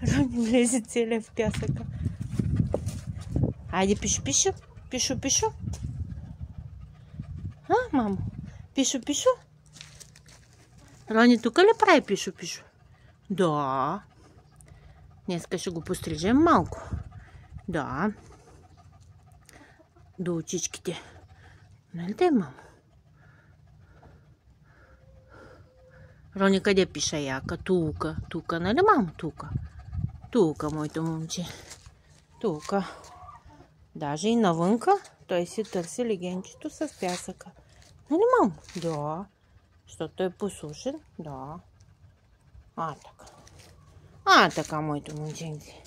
Рони влезе целия в пясъка. Хайде, пишо, пишо. Пишо, пишо. А, мамо? Пишо, пишо. Рони тук ли прави пишо, пишо? Да. Днеска ще го пострижем малко. Да. До очичките. Нали те, мамо? Рони, къде пиша яка? Тука. Тука, нали, мамо? Тука. Тука, моето момче. Тука. Даже и навънка той си търси легенчето с пясъка. Нали, мамо? Да. Защото е посушен. Да. А, така. А, така, моето момченце.